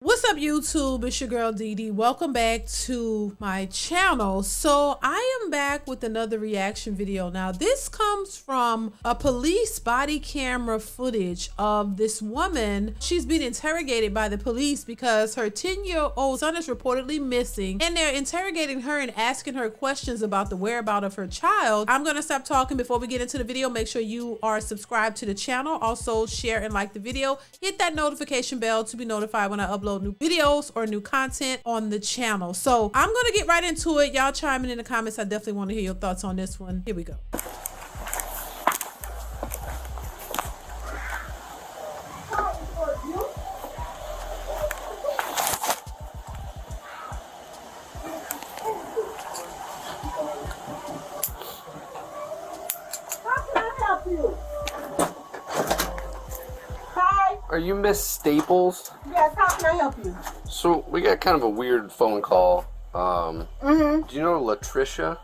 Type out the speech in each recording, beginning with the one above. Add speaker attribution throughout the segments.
Speaker 1: What's up, YouTube? It's your girl DeeDee. Welcome back to my channel. So I am back with another reaction video. Now this comes from a police body camera footage of this woman. She's being interrogated by the police because her 10-year-old son is reportedly missing, and they're interrogating her and asking her questions about the whereabouts of her child. I'm gonna stop talking before we get into the video. Make sure you are subscribed to the channel. Also share and like the video. Hit that notification bell to be notified when I upload new videos or new content on the channel. So I'm gonna get right into it. Y'all chiming in the comments. I definitely want to hear your thoughts on this one. Here we go.
Speaker 2: Are you Miss Staples?
Speaker 3: Yes, how can I help you?
Speaker 2: So we got kind of a weird phone call. Do you know Latricia?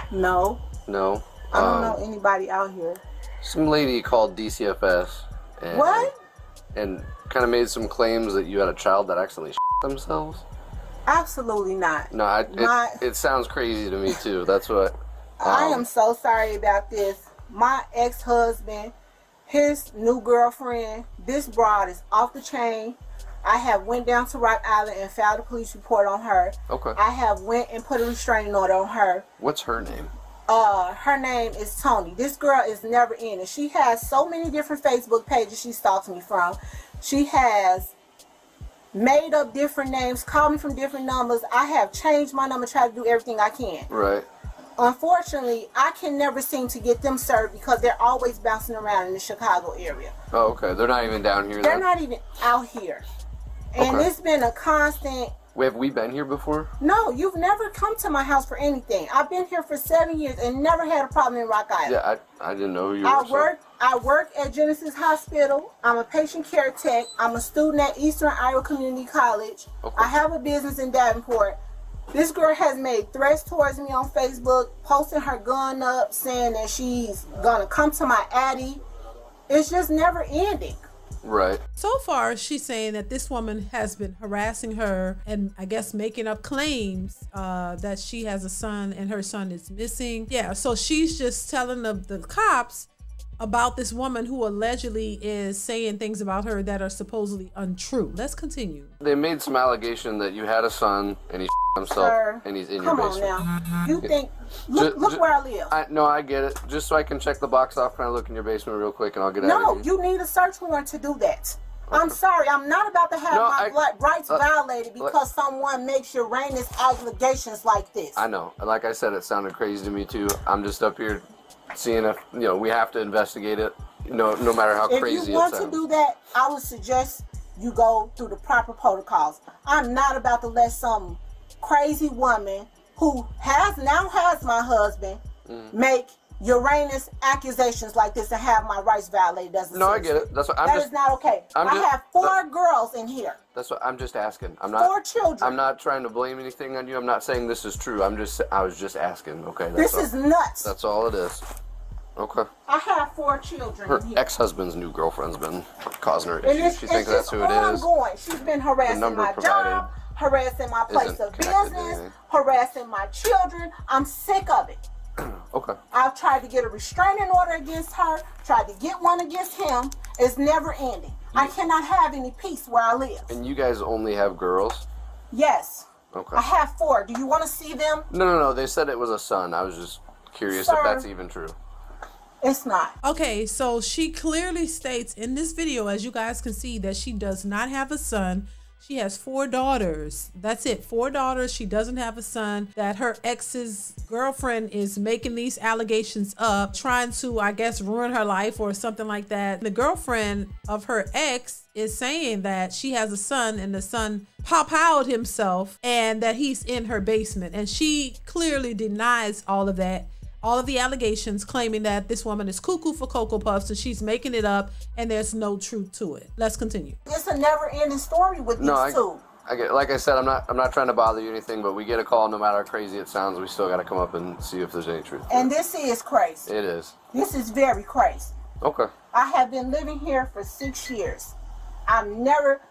Speaker 3: No.
Speaker 2: No.
Speaker 3: I don't know anybody out here.
Speaker 2: Some lady called DCFS. And,
Speaker 3: What?
Speaker 2: And kind of made some claims that you had a child that accidentally themselves.
Speaker 3: Absolutely not.
Speaker 2: No, it sounds crazy to me too. That's what.
Speaker 3: I am so sorry about this. My ex-husband, his new girlfriend, this broad is off the chain. I have went down to Rock Island and filed a police report on her.
Speaker 2: Okay.
Speaker 3: I have went and put a restraining order on her.
Speaker 2: What's her name?
Speaker 3: Her name is Tony. This girl is never in it. She has so many different Facebook pages she stalks me from. She has made up different names, called me from different numbers. I have changed my number, tried to do everything I can.
Speaker 2: Right.
Speaker 3: Unfortunately, I can never seem to get them served because they're always bouncing around in the Chicago area.
Speaker 2: Oh, okay. They're not even down here.
Speaker 3: They're not even out here. And
Speaker 2: Okay.
Speaker 3: it's been a constant.
Speaker 2: Have we been here before?
Speaker 3: No, you've never come to my house for anything. I've been here for 7 years and never had a problem in Rock Island.
Speaker 2: Yeah, I didn't know who you were.
Speaker 3: I work at Genesis Hospital. I'm a patient care tech. I'm a student at Eastern Iowa Community College.
Speaker 2: Okay.
Speaker 3: I have a business in Davenport. This girl has made threats towards me on Facebook, posting her gun up, saying that she's gonna come to my addy. It's just never ending.
Speaker 2: Right.
Speaker 1: So far, she's saying that this woman has been harassing her and I guess making up claims that she has a son and her son is missing. Yeah, so she's just telling the cops about this woman who allegedly is saying things about her that are supposedly untrue. Let's continue.
Speaker 2: They made some allegation that you had a son and he himself.
Speaker 3: Sir,
Speaker 2: and he's in
Speaker 3: come
Speaker 2: your
Speaker 3: on
Speaker 2: basement.
Speaker 3: now. You think, look where I live.
Speaker 2: No, I get it. Just so I can check the box off, can I look in your basement real quick and I'll get out
Speaker 3: No,
Speaker 2: of here?
Speaker 3: you need a search warrant to do that. I'm sorry, I'm not about to have my rights violated because someone makes Uranus allegations like this.
Speaker 2: I know. Like I said, it sounded crazy to me too. I'm just up here seeing if, we have to investigate it, no matter how crazy it sounds.
Speaker 3: If you want to do that, I would suggest you go through the proper protocols. I'm not about to let some crazy woman who now has my husband make Uranus accusations like this and have my rights violated.
Speaker 2: No, I get it. That's what
Speaker 3: that is not okay. I have 4 girls in here.
Speaker 2: That's what I'm just asking. I'm
Speaker 3: 4 children.
Speaker 2: I'm not trying to blame anything on you. I'm not saying this is true. I was just asking. Okay.
Speaker 3: This is nuts.
Speaker 2: That's all it is. Okay.
Speaker 3: I have 4 children.
Speaker 2: Her
Speaker 3: in here.
Speaker 2: ex-husband's new girlfriend's been causing her
Speaker 3: And
Speaker 2: issues. She thinks that's who it is.
Speaker 3: Ongoing. She's been harassing my job, harassing my place of business, harassing my children. I'm sick of it.
Speaker 2: Okay.
Speaker 3: I've tried to get a restraining order against her, tried to get one against him. It's never ending. I cannot have any peace where I live.
Speaker 2: And you guys only have girls?
Speaker 3: Yes.
Speaker 2: Okay.
Speaker 3: I have 4. Do you want to see them?
Speaker 2: No. They said it was a son. I was just curious if that's even true.
Speaker 3: It's not.
Speaker 1: Okay, so she clearly states in this video, as you guys can see, that she does not have a son. She has 4 daughters. That's it, 4 daughters. She doesn't have a son. That her ex's girlfriend is making these allegations up, trying to, I guess, ruin her life or something like that. The girlfriend of her ex is saying that she has a son and the son pop out himself and that he's in her basement. And she clearly denies all of that. All of the allegations, claiming that this woman is cuckoo for Cocoa Puffs and she's making it up and there's no truth to it. Let's continue.
Speaker 3: It's a never-ending story with these two.
Speaker 2: I get, like I said, I'm not trying to bother you or anything, but we get a call, no matter how crazy it sounds, we still got to come up and see if there's any truth.
Speaker 3: And this is crazy.
Speaker 2: It is.
Speaker 3: This is very crazy.
Speaker 2: Okay.
Speaker 3: I have been living here for 6 years.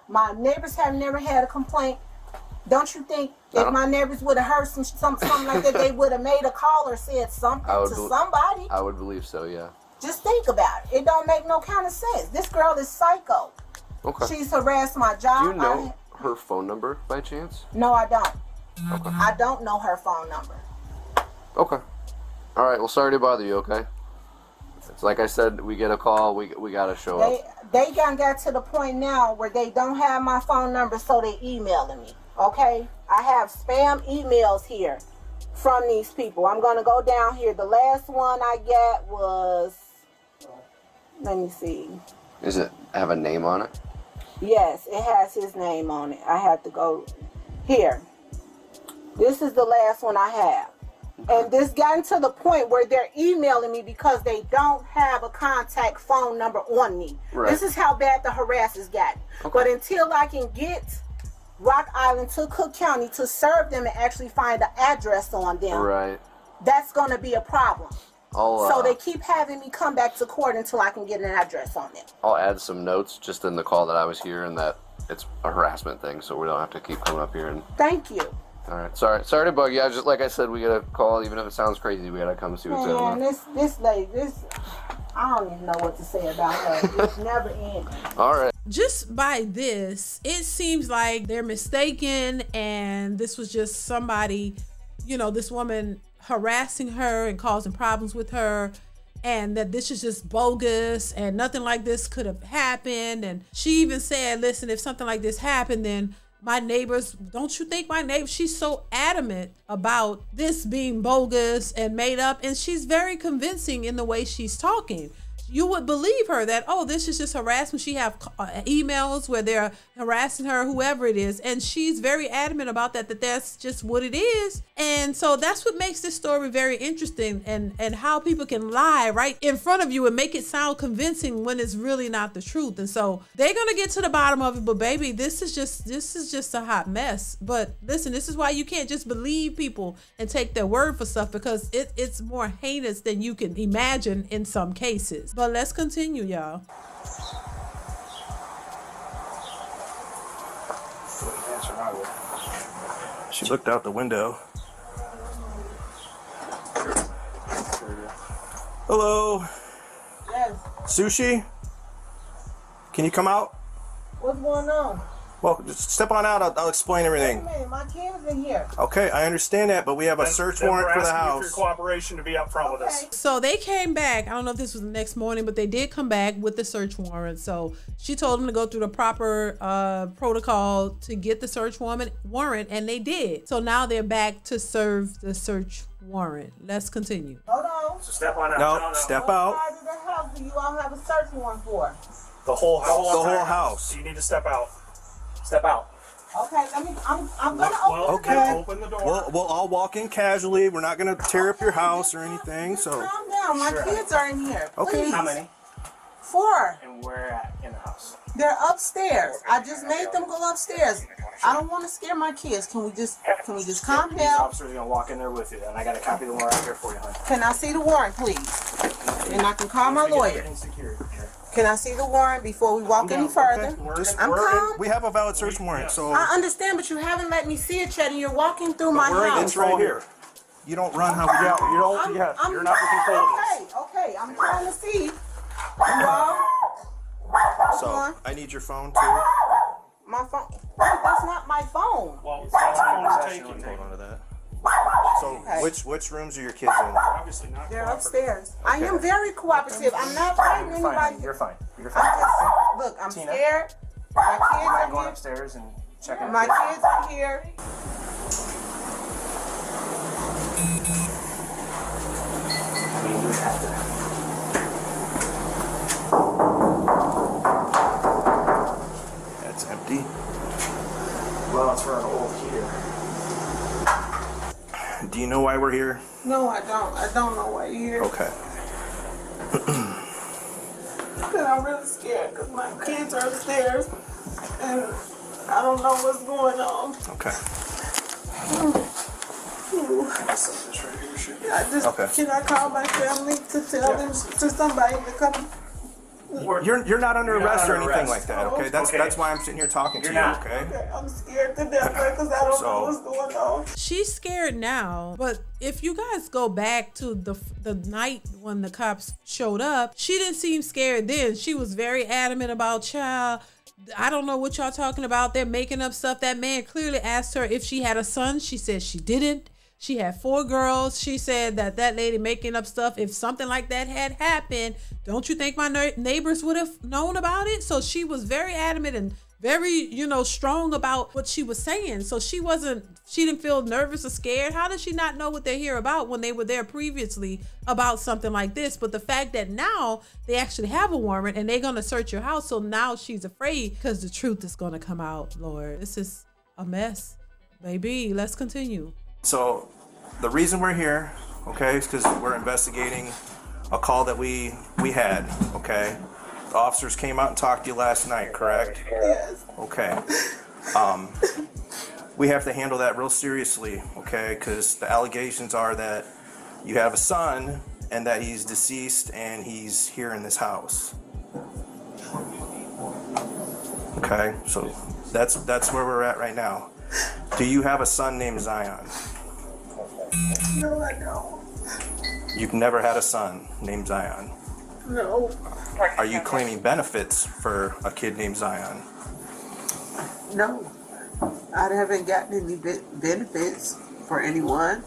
Speaker 3: My neighbors have never had a complaint. Don't you think if my neighbors would have heard something like that, they would have made a call or said something to somebody?
Speaker 2: I would believe so, yeah.
Speaker 3: Just think about it. It don't make no kind of sense. This girl is psycho.
Speaker 2: Okay.
Speaker 3: She's harassed my job.
Speaker 2: Do you know her phone number by chance?
Speaker 3: No, I don't.
Speaker 2: Okay.
Speaker 3: I don't know her phone number.
Speaker 2: Okay. All right. Well, sorry to bother you. Okay. It's like I said, we get a call. We gotta show up.
Speaker 3: They got to the point now where they don't have my phone number, so they emailing me. Okay. I have spam emails here from these people. I'm gonna go down here. The last one I got was. Let me see.
Speaker 2: Is it have a name on it?
Speaker 3: Yes, it has his name on it. I have to go here. This is the last one I have. And this gotten to the point where they're emailing me because they don't have a contact phone number on me.
Speaker 2: Right.
Speaker 3: This is how bad the harassers got. Okay. But until I can get Rock Island to Cook County to serve them and actually find an address on them,
Speaker 2: right,
Speaker 3: that's going to be a problem. So they keep having me come back to court until I can get an address on them.
Speaker 2: I'll add some notes just in the call that I was here and that it's a harassment thing, so we don't have to keep coming up here and.
Speaker 3: Thank you.
Speaker 2: All right, sorry to bug you. Just like I said, we gotta call, even if it sounds crazy. We gotta come see what's going on.
Speaker 3: This lady, I don't even know what to say about her. It's never ending.
Speaker 2: All right.
Speaker 1: Just by this, it seems like they're mistaken, and this was just somebody, this woman harassing her and causing problems with her, and that this is just bogus and nothing like this could have happened. And she even said, listen, if something like this happened, then my neighbors, don't you think my neighbor, she's so adamant about this being bogus and made up, and she's very convincing in the way she's talking. You would believe her that, oh, this is just harassment. She have emails where they're harassing her, whoever it is. And she's very adamant about that that's just what it is. And so that's what makes this story very interesting, and how people can lie right in front of you and make it sound convincing when it's really not the truth. And so they're going to get to the bottom of it. But baby, this is just a hot mess. But listen, this is why you can't just believe people and take their word for stuff, because it's more heinous than you can imagine in some cases. But let's continue, y'all.
Speaker 4: She looked out the window. Hello.
Speaker 3: Yes.
Speaker 4: Sushi? Can you come out?
Speaker 3: What's going on?
Speaker 4: Well, just step on out. I'll explain everything.
Speaker 3: Wait a minute, my kids are here.
Speaker 4: Okay, I understand that, but we have a search warrant for the house.
Speaker 5: We're asking you for your cooperation to be up front with us.
Speaker 1: So they came back. I don't know if this was the next morning, but they did come back with the search warrant. So she told them to go through the proper protocol to get the search warrant, and they did. So now they're back to serve the search warrant. Let's continue.
Speaker 3: Hold on.
Speaker 5: So step on out.
Speaker 4: No, step out.
Speaker 3: What part of the house do you all have a search warrant for?
Speaker 5: The whole house.
Speaker 4: The whole house.
Speaker 5: So you need to step out. Step out.
Speaker 3: Okay, I'm gonna open
Speaker 4: Okay.
Speaker 3: the door.
Speaker 5: Open the door.
Speaker 4: We'll all walk in casually. We're not going to tear up your house or anything, so.
Speaker 3: Calm down, my kids are in here.
Speaker 4: Okay.
Speaker 3: Please.
Speaker 5: How many?
Speaker 3: 4.
Speaker 5: And where at in the house?
Speaker 3: They're upstairs. I just made them go upstairs. I don't want to scare my kids. Can we just calm
Speaker 5: These
Speaker 3: down?
Speaker 5: officers are gonna walk in there with you, and I got a copy of the warrant out here for you, honey.
Speaker 3: Can I see the warrant, please? And I can call my lawyer. Can I see the warrant before we walk any further?
Speaker 4: Okay.
Speaker 3: I'm calm.
Speaker 4: We have a valid search warrant, so.
Speaker 3: I understand, but you haven't let me see it yet, and you're walking through my house.
Speaker 4: It's right here. You don't run how we
Speaker 5: You're not in control of this.
Speaker 3: Okay, I'm trying to see. You all?
Speaker 4: So, I need your phone too.
Speaker 3: My phone. That's not my phone.
Speaker 5: Well, that's phone is taken.
Speaker 4: Hold on to that. So,
Speaker 3: Okay.
Speaker 4: which rooms are your kids in?
Speaker 5: Obviously not.
Speaker 3: They're upstairs. I am very cooperative. I'm not fighting
Speaker 5: You're fine.
Speaker 3: anybody.
Speaker 5: You're fine. You're
Speaker 3: I'm
Speaker 5: fine.
Speaker 3: just, look, I'm
Speaker 5: Tina?
Speaker 3: scared. My kids
Speaker 5: I'm
Speaker 3: are
Speaker 5: going
Speaker 3: here.
Speaker 5: upstairs and checking.
Speaker 3: My kids are here.
Speaker 4: That's empty.
Speaker 5: Well, it's for an old heater.
Speaker 4: Do you know why we're here?
Speaker 3: No, I don't. I don't know why you're here.
Speaker 4: Okay.
Speaker 3: Because I'm really scared because my kids are upstairs and I don't know what's going on.
Speaker 4: Okay.
Speaker 3: I just,
Speaker 4: Okay.
Speaker 3: Can I call my family to tell them, to somebody to come
Speaker 4: You're not under
Speaker 5: You're not
Speaker 4: arrest or
Speaker 5: under
Speaker 4: anything
Speaker 5: arrest.
Speaker 4: like that, okay? That's why I'm sitting here talking to
Speaker 5: You're
Speaker 4: you,
Speaker 5: not.
Speaker 4: okay?
Speaker 3: Okay, I'm scared to death because I don't know what's going on.
Speaker 1: She's scared now, but if you guys go back to the night when the cops showed up, she didn't seem scared then. She was very adamant about, child, I don't know what y'all talking about. They're making up stuff. That man clearly asked her if she had a son. She said she didn't. She had 4 girls. She said that lady making up stuff. If something like that had happened, don't you think my neighbors would have known about it? So she was very adamant and very, strong about what she was saying. So she didn't feel nervous or scared. How does she not know what they're here about when they were there previously about something like this? But the fact that now they actually have a warrant and they're going to search your house. So now she's afraid because the truth is going to come out, Lord. This is a mess. Baby, let's continue.
Speaker 4: So the reason we're here, okay, is because we're investigating a call that we had, okay? The officers came out and talked to you last night, correct?
Speaker 3: Yes.
Speaker 4: Okay. We have to handle that real seriously, okay? Because the allegations are that you have a son and that he's deceased and he's here in this house. Okay, so that's where we're at right now. Do you have a son named Zion?
Speaker 3: No, I don't.
Speaker 4: You've never had a son named Zion.
Speaker 3: No.
Speaker 4: Are you claiming benefits for a kid named Zion?
Speaker 3: No. I haven't gotten any benefits for anyone.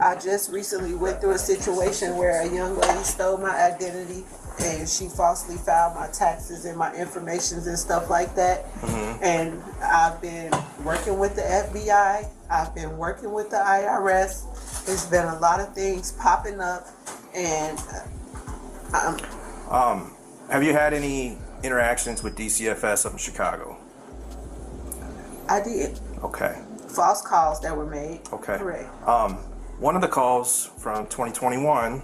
Speaker 3: I just recently went through a situation where a young lady stole my identity and she falsely filed my taxes and my information and stuff like that. Mm-hmm. And I've been working with the FBI. I've been working with the IRS. There's been a lot of things popping up, and
Speaker 4: have you had any interactions with DCFS up in Chicago?
Speaker 3: I did.
Speaker 4: Okay.
Speaker 3: False calls that were made.
Speaker 4: Okay.
Speaker 3: Correct.
Speaker 4: One of the calls from 2021,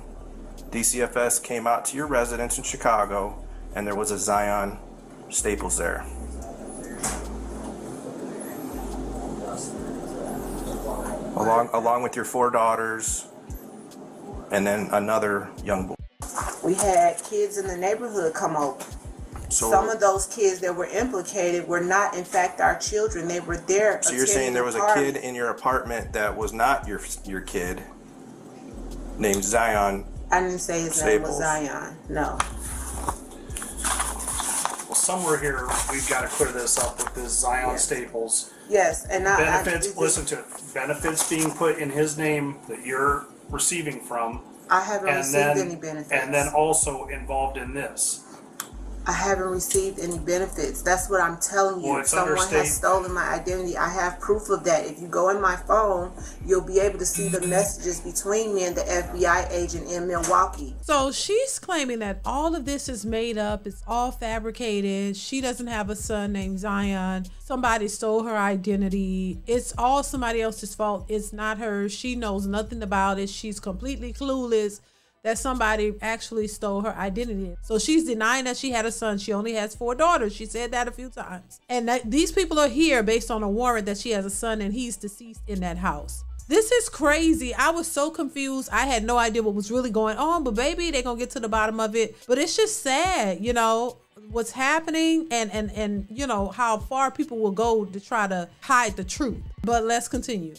Speaker 4: DCFS came out to your residence in Chicago, and there was a Zion Staples there. Along with your 4 daughters, and then another young boy.
Speaker 3: We had kids in the neighborhood come over.
Speaker 4: So,
Speaker 3: some of those kids that were implicated were not, in fact, our children. They were there.
Speaker 4: So you're saying there was a kid in your apartment that was not your kid, named Zion?
Speaker 3: I didn't say his name was Zion. No.
Speaker 5: Well, somewhere here we've got to clear this up with this Zion Staples.
Speaker 3: Yes, and
Speaker 5: benefits. Listen to it. Benefits being put in his name that you're receiving from.
Speaker 3: I haven't received any benefits.
Speaker 5: And then also involved in this.
Speaker 3: I haven't received any benefits. That's what I'm telling you.
Speaker 5: Well,
Speaker 3: someone has stolen my identity. I have proof of that. If you go in my phone, you'll be able to see the messages between me and the FBI agent in Milwaukee.
Speaker 1: So she's claiming that all of this is made up. It's all fabricated. She doesn't have a son named Zion. Somebody stole her identity. It's all somebody else's fault. It's not hers. She knows nothing about it. She's completely clueless that somebody actually stole her identity. So she's denying that she had a son. She only has 4 daughters. She said that a few times. And these people are here based on a warrant that she has a son and he's deceased in that house. This is crazy. I was so confused. I had no idea what was really going on, but baby, they're gonna get to the bottom of it. But it's just sad, what's happening and how far people will go to try to hide the truth. But let's continue.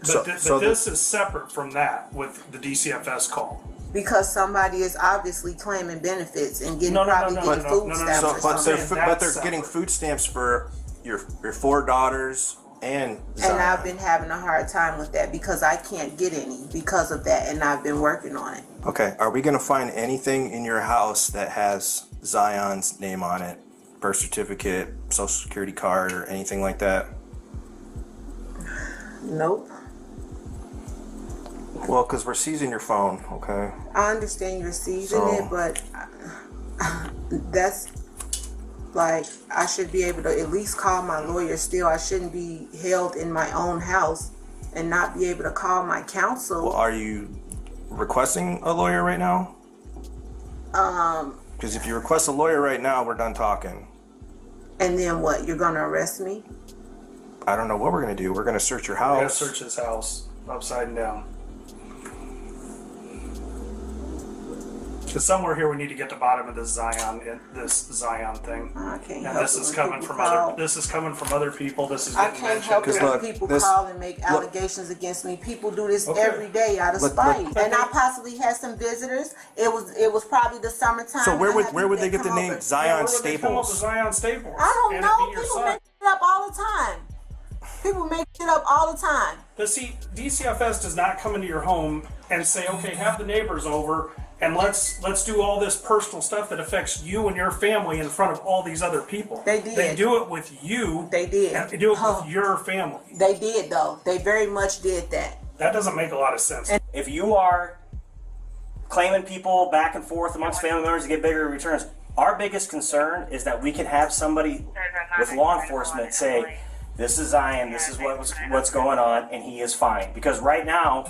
Speaker 5: But this is separate from that with the DCFS call.
Speaker 3: Because somebody is obviously claiming benefits and getting food stamps.
Speaker 4: But they're getting food stamps for your 4 daughters and Zion.
Speaker 3: And I've been having a hard time with that because I can't get any because of that, and I've been working on it.
Speaker 4: Okay, are we going to find anything in your house that has Zion's name on it? Birth certificate, social security card, or anything like that?
Speaker 3: Nope.
Speaker 4: Well, because we're seizing your phone, okay?
Speaker 3: I understand you're seizing it, but that's like, I should be able to at least call my lawyer still. I shouldn't be held in my own house and not be able to call my counsel.
Speaker 4: Well, are you requesting a lawyer right now? Because if you request a lawyer right now, we're done talking.
Speaker 3: And then what? You're going to arrest me?
Speaker 4: I don't know what we're going to do. We're going to search your house.
Speaker 5: We're going to search his house upside down. Because somewhere here we need to get to the bottom of this Zion thing.
Speaker 3: I can't
Speaker 5: And
Speaker 3: help
Speaker 5: this
Speaker 3: it
Speaker 5: is
Speaker 3: when
Speaker 5: coming
Speaker 3: people
Speaker 5: from
Speaker 3: call.
Speaker 5: other. This is coming from other people. This is
Speaker 3: I
Speaker 5: getting
Speaker 3: can't
Speaker 5: mentioned.
Speaker 3: help it
Speaker 4: Because
Speaker 3: when
Speaker 4: look,
Speaker 3: people
Speaker 4: this-
Speaker 3: call and make allegations against me. People do this
Speaker 5: Okay.
Speaker 3: every day out of
Speaker 4: Look,
Speaker 3: spite.
Speaker 4: look.
Speaker 3: And I possibly had some visitors. It was probably the summertime.
Speaker 4: So where
Speaker 3: and I had
Speaker 4: would they
Speaker 3: people
Speaker 4: get the
Speaker 3: come
Speaker 4: name
Speaker 3: over.
Speaker 4: Zion
Speaker 5: Where would they come up with
Speaker 4: Staples?
Speaker 5: Zion Staples?
Speaker 3: I don't
Speaker 5: and
Speaker 3: know.
Speaker 5: It be your
Speaker 3: People
Speaker 5: son.
Speaker 3: make it up all the time. People make shit up all the time.
Speaker 5: But see, DCFS does not come into your home and say, okay, have the neighbors over and let's do all this personal stuff that affects you and your family in front of all these other people.
Speaker 3: They did.
Speaker 5: They do it with you.
Speaker 3: They did.
Speaker 5: And they do it with your family.
Speaker 3: They did though. They very much did that.
Speaker 5: That doesn't make a lot of sense.
Speaker 6: If you are claiming people back and forth amongst family members to get bigger returns, our biggest concern is that we can have somebody with law enforcement say, this is Zion, this is what's going on, and he is fine. Because right now,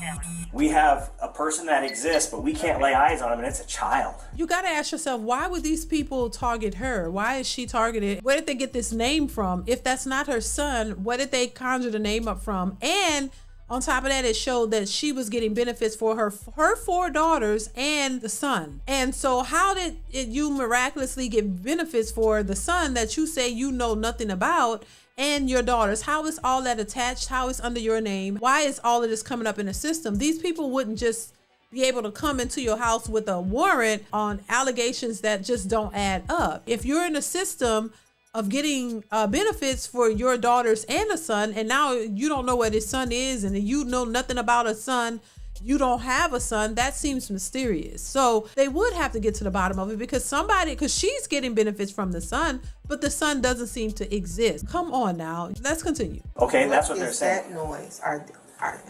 Speaker 6: we have a person that exists, but we can't lay eyes on him, and it's a child.
Speaker 1: You got to ask yourself, why would these people target her? Why is she targeted? Where did they get this name from? If that's not her son, where did they conjure the name up from? And on top of that, it showed that she was getting benefits for her 4 daughters and the son. And so how did you miraculously get benefits for the son that you say you know nothing about and your daughters? How is all that attached? How is under your name? Why is all of this coming up in the system? These people wouldn't just be able to come into your house with a warrant on allegations that just don't add up. If you're in a system of getting benefits for your daughters and a son, and now you don't know what his son is, and you know nothing about a son, you don't have a son, that seems mysterious. So they would have to get to the bottom of it because she's getting benefits from the son, but the son doesn't seem to exist. Come on now, let's continue.
Speaker 6: Okay, that's what they're
Speaker 3: is
Speaker 6: saying.
Speaker 3: that noise?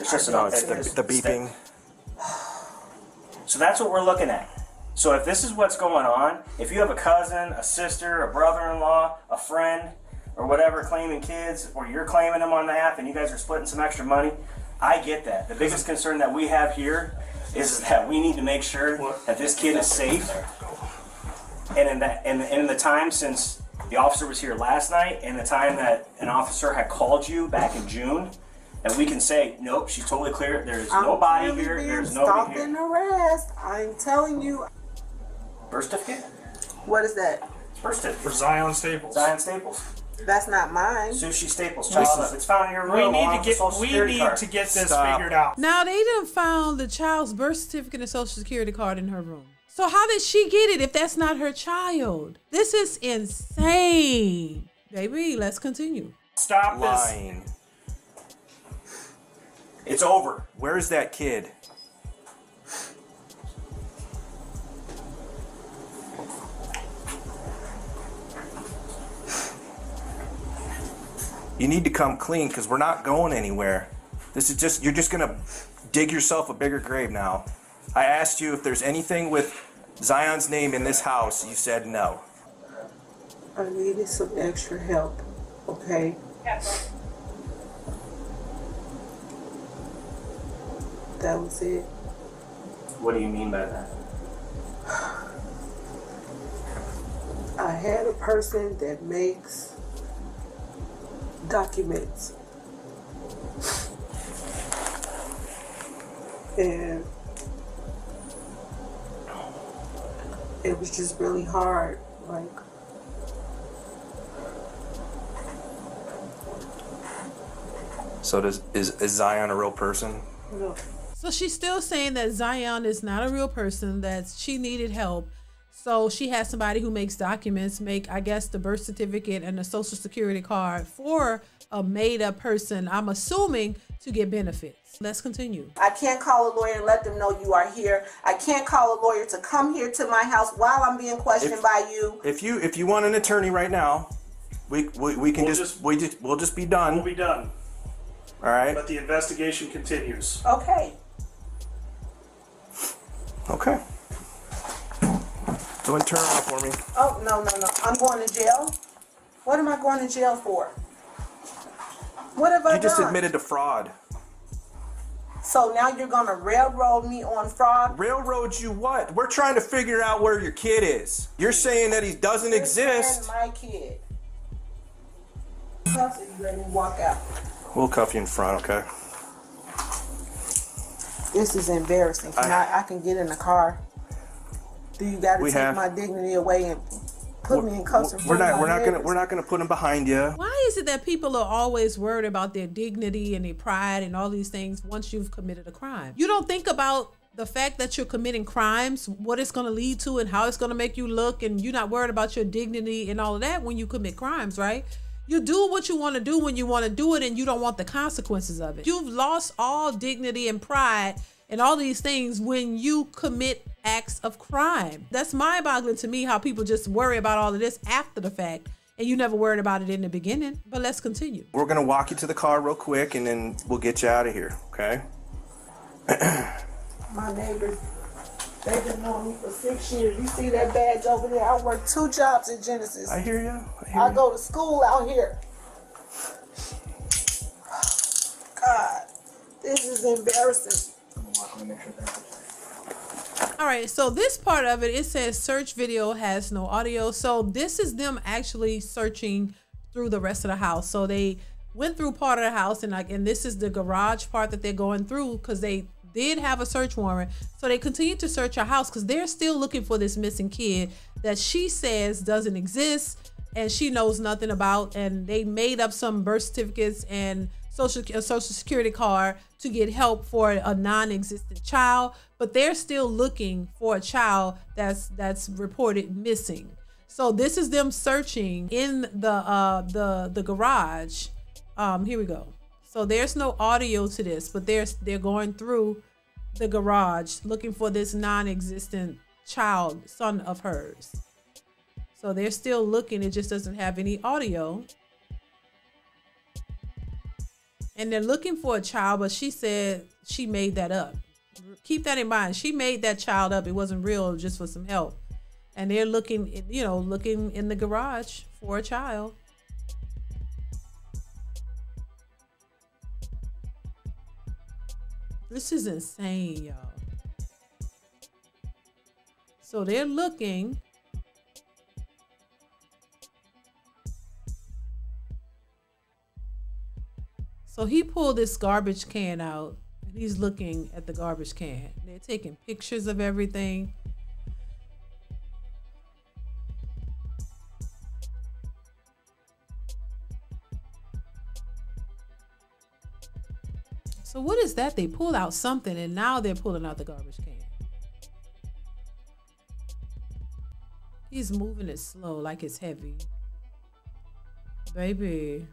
Speaker 6: It's just
Speaker 4: No, it's the beeping.
Speaker 6: So that's what we're looking at. So if this is what's going on, if you have a cousin, a sister, a brother-in-law, a friend, or whatever claiming kids, or you're claiming them on the app and you guys are splitting some extra money, I get that. The biggest concern that we have here is that we need to make sure that this kid is safe. And in the time since the officer was here last night and the time that an officer had called you back in June, and we can say, nope, she's totally clear. There's nobody here. There's nobody here.
Speaker 3: And harassed. I'm telling you.
Speaker 6: Birth certificate?
Speaker 3: What is that?
Speaker 6: Birth certificate.
Speaker 5: For Zion Staples.
Speaker 6: Zion Staples.
Speaker 3: That's not mine.
Speaker 6: Sushi Staples. Child. It's found in your
Speaker 5: We
Speaker 6: room.
Speaker 5: need
Speaker 6: along with the Social
Speaker 5: to
Speaker 6: Security card.
Speaker 5: get this
Speaker 4: Stop.
Speaker 5: figured out.
Speaker 1: Now they done found the child's birth certificate and social security card in her room. So how did she get it if that's not her child? This is insane. Baby, let's continue.
Speaker 5: Stop this.
Speaker 4: Lying.
Speaker 6: It's over.
Speaker 4: Where's that kid? You need to come clean because we're not going anywhere. This is just, you're just gonna dig yourself a bigger grave now. I asked you if there's anything with Zion's name in this house. You said no.
Speaker 3: I needed some extra help. Okay. That was it.
Speaker 6: What do you mean by that?
Speaker 3: I had a person that makes documents. And it was just really hard. Like,
Speaker 4: So is Zion a real person?
Speaker 3: you know,
Speaker 1: So she's still saying that Zion is not a real person, that she needed help. So she has somebody who makes documents, I guess, the birth certificate and the social security card for a made up person, I'm assuming, to get benefits. Let's continue.
Speaker 3: I can't call a lawyer and let them know you are here. I can't call a lawyer to come here to my house while I'm being questioned by you.
Speaker 4: If you want an attorney right now, we can
Speaker 5: We'll
Speaker 4: we'll just be done.
Speaker 5: We'll be done.
Speaker 4: All right.
Speaker 5: But the investigation continues.
Speaker 3: Okay.
Speaker 4: Okay. Go and turn it off for me.
Speaker 3: Oh, no. I'm going to jail? What am I going to jail for? What have I done?
Speaker 4: You just admitted to fraud.
Speaker 3: So now you're going to railroad me on fraud?
Speaker 4: Railroad you what? We're trying to figure out where your kid is. You're saying that he doesn't exist.
Speaker 3: My kid. Cuffs it, you let me walk out.
Speaker 4: We'll cuff you in front, okay?
Speaker 3: This is embarrassing. I can get in the car. Do you got to
Speaker 4: We
Speaker 3: take
Speaker 4: have-
Speaker 3: my dignity away and put me in custody?
Speaker 4: We're not gonna put him behind you.
Speaker 1: Why is it that people are always worried about their dignity and their pride and all these things once you've committed a crime? You don't think about the fact that you're committing crimes, what it's going to lead to and how it's going to make you look, and you're not worried about your dignity and all of that when you commit crimes, right? You do what you want to do when you want to do it, and you don't want the consequences of it. You've lost all dignity and pride and all these things when you commit acts of crime. That's mind-boggling to me how people just worry about all of this after the fact, and you never worried about it in the beginning. But let's continue.
Speaker 4: We're gonna walk you to the car real quick, and then we'll get you out of here. Okay?
Speaker 3: My neighbors, they've been knowing me for 6 years. You see that badge over there? I work 2 jobs at Genesis.
Speaker 4: I hear you.
Speaker 3: I go to school out here. God, this is embarrassing.
Speaker 1: All right, so this part of it, it says search video has no audio. So this is them actually searching through the rest of the house. So they went through part of the house, and this is the garage part that they're going through because they did have a search warrant. So they continue to search her house because they're still looking for this missing kid that she says doesn't exist and she knows nothing about. And they made up some birth certificates and social security card to get help for a non-existent child, but they're still looking for a child that's reported missing. So this is them searching in the garage. Here we go. So there's no audio to this, but they're going through the garage looking for this non-existent child, son of hers. So they're still looking. It just doesn't have any audio. And they're looking for a child, but she said she made that up. Keep that in mind. She made that child up. It wasn't real, just for some help. And they're looking, looking in the garage for a child. This is insane, y'all. So they're looking. So he pulled this garbage can out and he's looking at the garbage can. They're taking pictures of everything. So what is that? They pulled out something and now they're pulling out the garbage can. He's moving it slow, like it's heavy. Baby.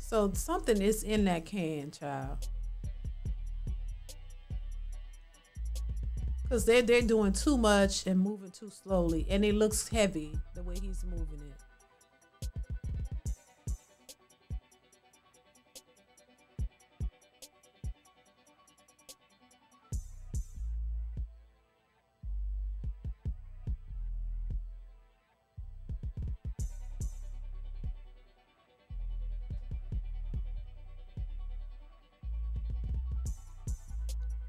Speaker 1: So something is in that can, child. Because they're doing too much and moving too slowly. And it looks heavy the way he's moving it.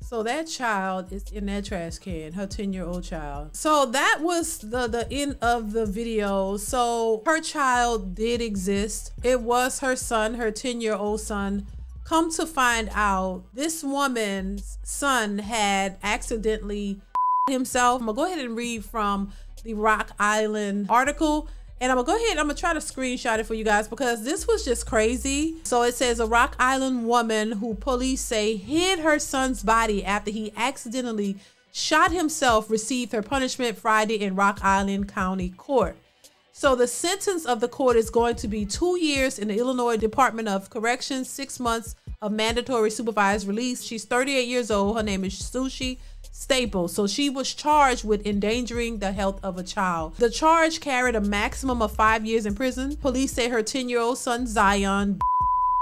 Speaker 1: So that child is in that trash can, her 10-year-old child. So that was the end of the video. So her child did exist. It was her son, her 10-year-old son. Come to find out, this woman's son had accidentally himself. I'm gonna go ahead and read from the Rock Island article. And I'm gonna try to screenshot it for you guys because this was just crazy. So it says a Rock Island woman who police say hid her son's body after he accidentally shot himself received her punishment Friday in Rock Island County Court. So the sentence of the court is going to be 2 years in the Illinois Department of Corrections, 6 months of mandatory supervised release. She's 38 years old. Her name is Sushi Staples. So she was charged with endangering the health of a child. The charge carried a maximum of 5 years in prison. Police say her 10-year-old son Zion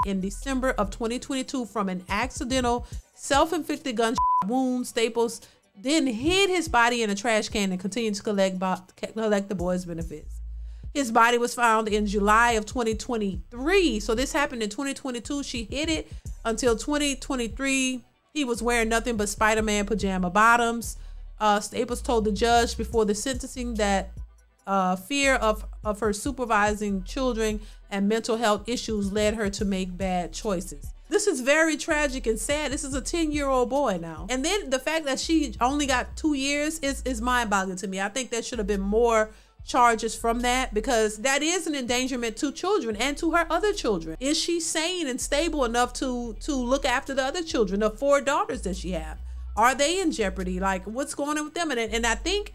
Speaker 1: in December of 2022 from an accidental self-inflicted gunshot wound. Staples then hid his body in a trash can and continued to collect the boy's benefits. His body was found in July of 2023. So this happened in 2022. She hid it until 2023. He was wearing nothing but Spider-Man pajama bottoms. Staples told the judge before the sentencing that fear of her supervising children and mental health issues led her to make bad choices. This is very tragic and sad. This is a 10-year-old boy now. And then the fact that she only got 2 years is mind-boggling to me. I think there should have been more charges from that, because that is an endangerment to children and to her other children. Is she sane and stable enough to look after the other children, the 4 daughters that she have? Are they in jeopardy? Like, what's going on with them? And I think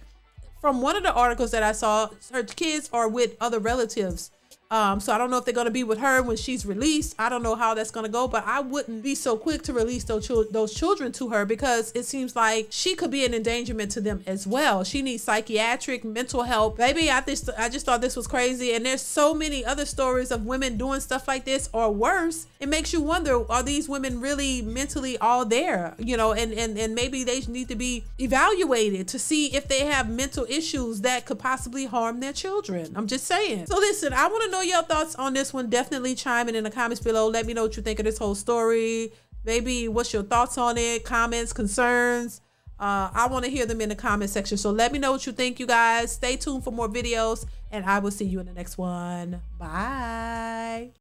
Speaker 1: from one of the articles that I saw, her kids are with other relatives. So I don't know if they're going to be with her when she's released. I don't know how that's going to go, but I wouldn't be so quick to release those children to her, because it seems like she could be an endangerment to them as well. She needs psychiatric, mental help. Baby, I just thought this was crazy. And there's so many other stories of women doing stuff like this or worse. It makes you wonder, are these women really mentally all there? You know, and maybe they need to be evaluated to see if they have mental issues that could possibly harm their children. I'm just saying. So listen, I want to know your thoughts on this one. Definitely chime in the comments below. Let me know what you think of this whole story. Maybe what's your thoughts on it, comments, concerns. I want to hear them in the comment section. So let me know what you think, you guys. Stay tuned for more videos, and I will see you in the next one. Bye.